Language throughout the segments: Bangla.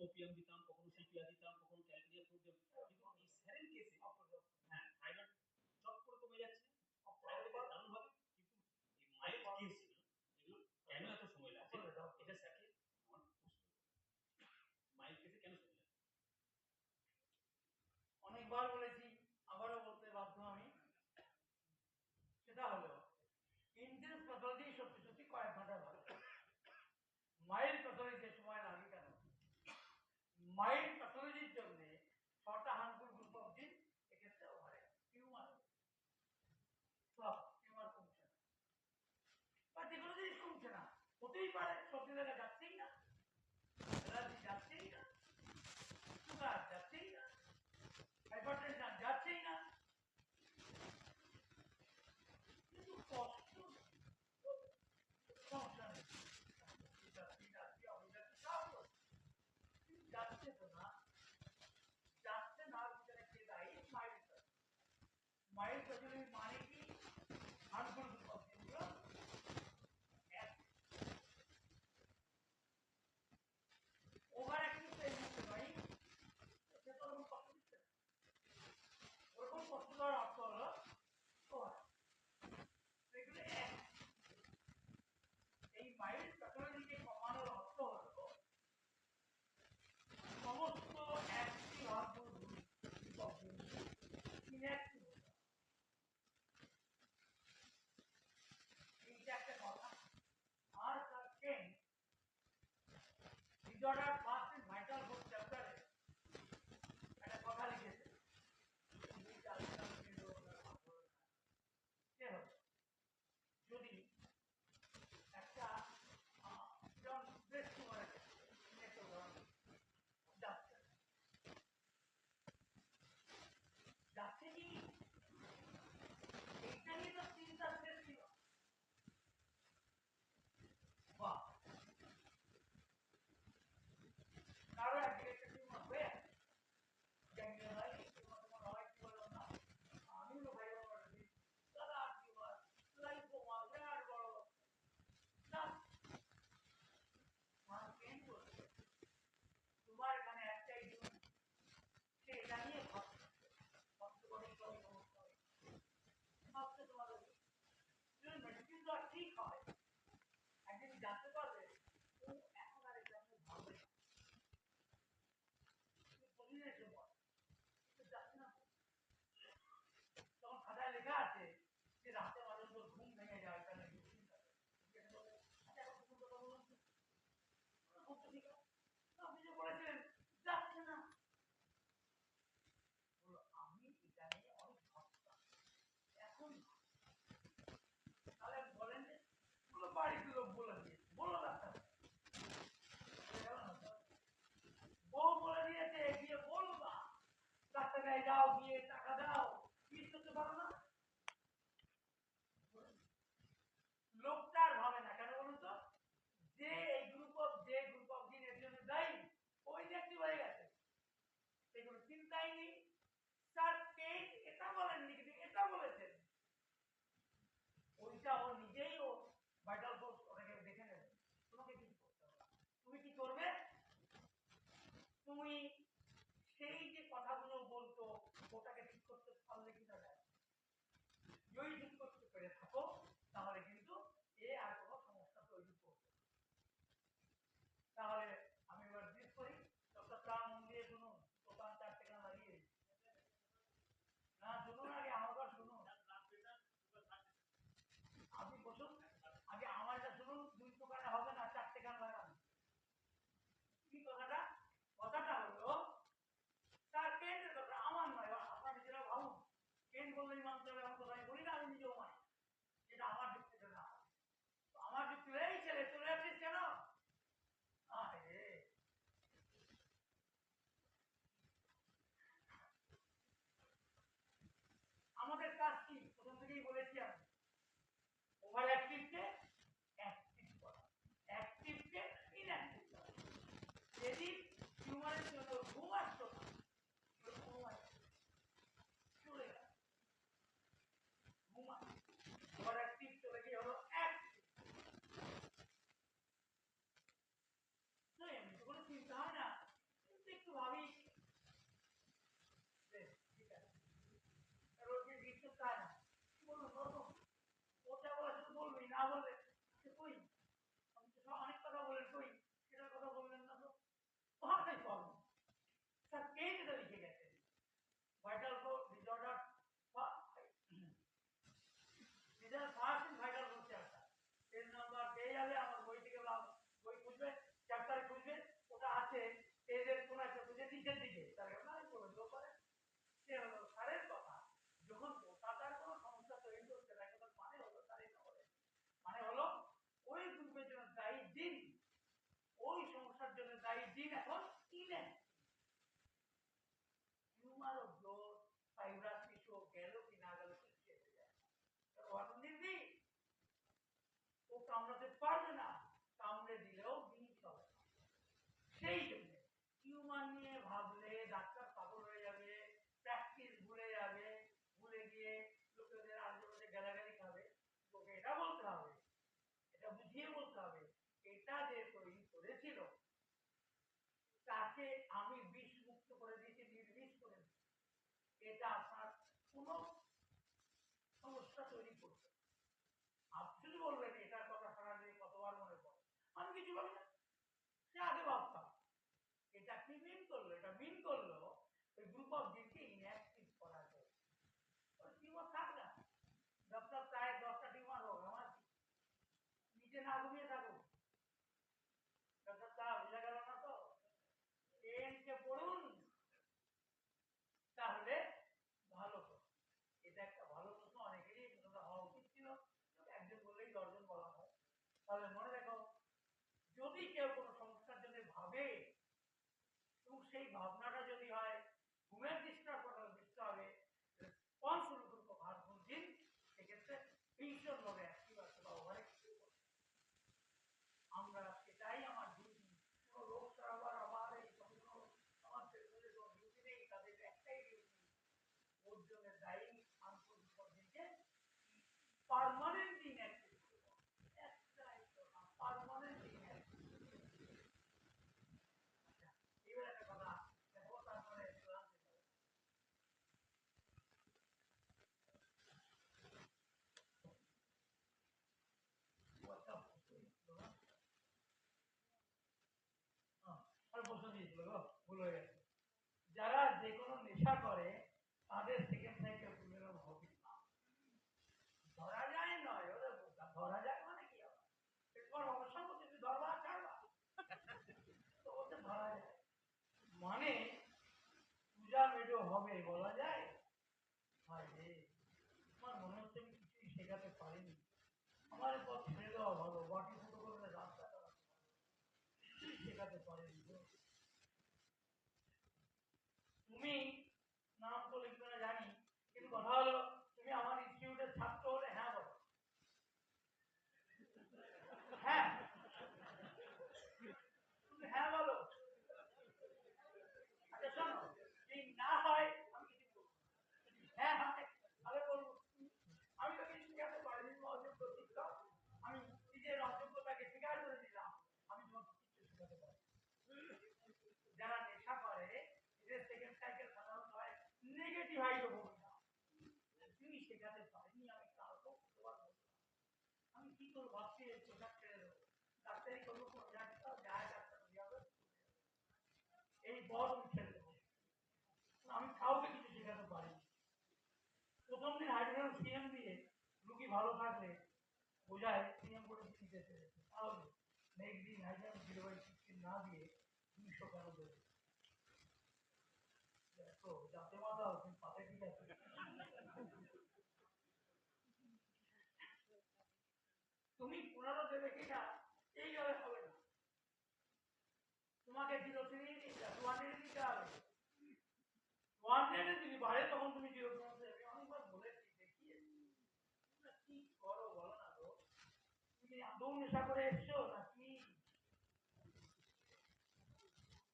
ওপিয়াম দিতাম, কখনো সিপিয়া দিতাম, কখনো ক্যালকুলিয়া ফ্রুট দিতাম, কিন্তু এই স্যারের কেসে হ্যাঁ থাইরয়েড চট করে কমে যাচ্ছে, থাইরয়েড দারুণ হবে, কিন্তু এই মাইল্ড কেস এগুলো কেন এত সময় লাগছে, এটা স্যারকে আমার প্রশ্ন। মাইল্ড কেসে কেন সময় লাগছে? অনেকবার বলেছি, আবারও বলতে বাধ্য আমি, সেটা হলো ইন্টেন্স প্যাথোলজি সত্যি সত্যি কয়েক ঘন্টা ভালো, মাইল্ড প্যাথোলজিতে সময় লাগে কেন? মাইল্ড প্যাথোলজির জন্য 6টা হার্মফুল গ্রুপ অফ জিন এক্ষেত্রে ওভারে টিউমার টিউমার কমছে না, বা যে কোনো জিনিস কমছে না, হতেই পারে সত্যি জায়গা যাচ্ছেই না, অ্যালার্জি যাচ্ছেই না, সুগার যাচ্ছেই না, হাইপারটেনশন যাচ্ছেই না, কিন্তু কষ্ট সমস্যা নেই, যাচ্ছে তো না, যাচ্ছে না, ভিতরে কে দায়ী? মাইল্ড মাইল্ড প্যাথোলজি মানে কি? হার্মফুল গ্রুপ অফ জিনগুলো ওভার অ্যাক্টিভ তো এই মুহূর্তে নয়, সে তো ওরকম কষ্ট দিচ্ছে না, ওরকম কষ্ট দেওয়ার অর্থ হলো ওভার, এগুলো এক। এই মাইল্ড প্যাথোলজিকে কমানোর অর্থ হলো সমস্ত অ্যাক্টিভ হার্মফুল গ্রুপ অফ জিন ইনঅ্যাক্টিভ হয়ে যাওয়া। এইটা একটা কথা। আর তার chain disorder first in vital fourth চ্যাপ্টারে একটা কথা লিখেছে, যদি একটা যেমন ব্রেস্ট টিউমার একটা উদাহরণ যাচ্ছে যাচ্ছে কি, এইটা নিয়ে তো চিন্তা শেষ ছিল, বাহ কারো একদিকে একটা টিউমার হয়ে আছে, জানিয়ে হয় টিউমার তোমার হয় কি বলো না, আমিও ভাই বাবা দাদা টিউমার লাইফোমা বিরাট বড় তোমার এখানে একটাই জন্য সে এটা নিয়ে ভাবছে, ভাবতে পারে সমস্যা হয়, ভাবতে তোমার মেডিসিন তো ঠিক হয়, একদিন জানতে পারবে ও এখন আর এটা নিয়ে ভাববে না, পরিবেশে বল যাচ্ছে না, তখন খাতায় লেখা আছে যে রাতে মানুষ ঘুম ভেঙে যায়, তাহলে আপনি যে বলেছেন যাচ্ছে না, আমি এটা নিয়ে অনেক ভাবতাম, এখন তাহলে বলেন যে বাড়িতে লোক বলে দিয়েছে, বললো ডাক্তার, বউ বলে দিয়েছে গিয়ে বলবা, ডাক্তার গায়ে যাও, গিয়ে টাকা দাও, ফিস করতে পারো না, লোকটা আর ভাবে না কেন বলুন তো, যে এই গ্রুপ অফ জিন এর জন্য দায়ী ওই ব্যক্তি হয়ে গেছে, এগুলো চিন্তাই নেই, স্যার পেট এটা বলেননি কিন্তু এটা বলেছেন, ওইটা ও নিজেই ও ভাইটাল ফোর্স ওটাকে দেখে নেবে, তোমাকে কি করতে হবে, তুমি কি করবে, তুমি সেই যে কথাগুলো বলতো ওটাকে ঠিক করতে পারলে কিনা যায়, যদি ঠিক করতে পেরে থাকো তাহলে কিন্তু এ আর কোনো সমস্যা তৈরি করবে। তাহলে আমি এবার জিজ্ঞেস করি, ডক্টর প্রাণ মন দিয়ে শুনুন, দোকান 4 টাকা লাগিয়ে না, শুনুন আগে আমার কথা শুনুন, আপনি বসুন আগে আমারটা শুনুন, 2 দোকানে হবে না, 4 টাকা লাগান, কি কথাটা, কথাটা হলো তার কেন্দ্রের কথা আমার নয়, আপনার নিজেরা ভাবুন, কেন্দ্র বললেই মানতে হবে এমন কথা আমি বলি না, আমি নিজেও মানি, এটা আমার যুক্তিতে না, আমার যুক্তি এই ছেলে চলে আসিস কেন, আরে আমাদের কাজ কি, প্রথম থেকেই বলেছি আমি, ওভার অ্যাক্টিভকে অ্যাক্টিভ করা, অ্যাক্টিভকে ইনঅ্যাক্টিভ করা, যেদিন টিউমারের জন্য ঘুম আসতো না, চলে গেল ঘুমা, ওভার অ্যাক্টিভ চলে গিয়ে হলো অ্যাক্টিভ, তো এমনি তো কোনো চিন্তা হয় না, না বললে আচ্ছা কই, আমি তো অনেক কথা বলেন কই, সেটার কথা বললেন না তো, ভাবনাই প্রবলেম। স্যার কে যেটা লিখে গেছেন, ভাইটাল ডিসঅর্ডার, নিজের ফার্স্ট ইন ভাইটাল করতে আসা, পেজ নাম্বার পেয়ে যাবে আমার বই থেকে, বা বই খুঁজবে, চ্যাপ্টারে খুঁজবে, ওটা আছে পেজের কোন একটা পেজের নিচের দিকে, তার মানে করে দিতে পারে। সে হলো স্যারের কথা, যখন তার কোনো সমস্যা তৈরি করছে না, তার মানে হলো তার এটা বলে, মানে হলো ওই গ্রুপের জন্য দায়ী দিন, ওই সমস্যার জন্য দায়ী দিন এখন ইনে টিউমার ও গ্রোথ, ফাইব্রাস টিস্যু গেল কি না গেল কিছু এসে যায়, নির্দিষ্ট ও কামড়াতে পারবে না, কামড়ে দিলেও বিষ হবে না। সেই জন্য টিউমার নিয়ে ভাবলে ডাক্তার পাগল হয়ে যাবে, প্র্যাকটিস ভুলে যাবে, ভুলে গিয়ে লোকেদের আশেপাশে গালাগালি খাবে। তোকে এটা বলতে হবে, এটা বুঝিয়ে বলতে হবে, এটা যে তৈরি করেছিল তাকে আমি বিষ মুক্ত করে দিয়েছি, নির্বিষ করে দিয়েছি, এটা আপনার কোনো সমস্যা তৈরি করবে। আপনি বলবেন এটার কথা সারা দিয়ে কতবার মনে পড়ে, আমি কিছু বলি না, সে আগে ভাবতাম এটা কি মিন করলো, এটা মিন করলো ওই গ্রুপ অফ জিনকে ইনঅ্যাক্টিভ করা যায়, ওই টিউমার থাক না, ডক্টর চায় 10টা টিউমার হোক, আমার নিচে না ঘুমিয়ে থাকুক, ডক্টর চা বুঝা গেল না তো, এনকে পড়ুন তাহলে ভালো করে। এটা একটা ভালো প্রশ্ন, অনেকেরই প্রশ্নটা হওয়া উচিত ছিল, একজন বললেই 10 জন বলা হয়। তাহলে মনে রেখো, যদি কেউ কোনো সমস্যার জন্য ভাবে এবং সেই ভাবনাটা যদি হয় ঘুমের ডিস্টার্ব বুঝতে হবে রেসপন্স গ্রুপ অফ হারমোন জিন, সেক্ষেত্রে ভীষণভাবে অ্যাক্টিভ আছে বা ওভার অ্যাক্টিভ আছে। আমরা সেটাই আমার ডিউটি, কোনো রোগ সারাবার আবার এই সমস্ত আমার শরীরে কোনো ডিউটি নেই, তাদের একটাই ডিউটি, ওর জন্য দায়ী হারমোন গ্রুপ অফ জিনকে পার্মানেন্ট ইনঅ্যাক্টিভ, একটাই কথা, পার্মানেন্ট ইনঅ্যাক্টিভ। এবার একটা কথা দেখো, তারপরে যারা যে কোনো নেশা করে তাদের সেকেন্ড সাইকেল পুনরায় হবে না, ধরা যায় নয়, ওদের ধরা যায় মানে কি হবে, তোমার অবসর করতে তুমি ধরবা ছাড়বা, তো ওদের ধরা যায় মানে পূজা মেডো হবে বলা যায়। ভাই রে, আমার মনে হচ্ছে আমি কিছুই শেখাতে পারিনি, আমার পথ ছেড়ে দেওয়া ভালো, বাকি ফুটো করে রাস্তা কিছুই শেখাতে পারিনি। তুমি নাম তো লিখবে না জানি, কিন্তু কথা হলো তুমি আমার ইনস্টিটিউটের ছাত্র হলে হ্যাঁ বলো, হ্যাঁ তুমি হ্যাঁ বলো। আচ্ছা শোনো, যদি না হয় আমি কিছু বলবো, হ্যাঁ হয় তাহলে বলবো আমি তো কিছু শেখাতে পারিনি, অযোগ্য শিক্ষক, আমি নিজের অযোগ্যতাকে স্বীকার করে দিলাম, আমি তোমাকে কিছু শেখাতে পারি। যারা নেশা করে এদের সেকেন্ড সাইকেল সাধারণত হয় নেগেটিভ হাইড্রোফোবিয়া, তুমি শেখাতে পারিনি, আমি কালকেও কতবার বললাম, আমি কি করবো ভাবছি পোশাক ছেড়ে দেবো, ডাক্তারি করবো, ডাক্তার যায় ডাক্তার দিয়ে হবে, এই বড় আমি ছেড়ে দেবো, আমি কাউকে কিছু শেখাতে পারি। প্রথম দিন হাইড্রোজেন সিএম দিয়ে রুগী ভালো থাকলে বোঝায় সিএম করে দিতে পেরেছে, তাহলে নেক্সট দিন হাইড্রোজেন 0/16 না দিয়ে 200 কেন দেবে, দেখো যাতে মাথা তুমি পাতে ঠিক আছে। তুমি 15 দেবে কিনা এইভাবে হবে না, তোমাকে 0 দিতে হবে, 200 দিতে হবে, 100 যদি বাড়ে তখন তুমি 0 দেবে, অনেকবার বলেছি দেখিয়েছি, তোমরা কি করো বলো না গো, তুমি আদৌ নেশা করে এসছো নাকি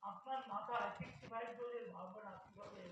আপনার মাথায় 65 ডোজের ভাবনা কিভাবে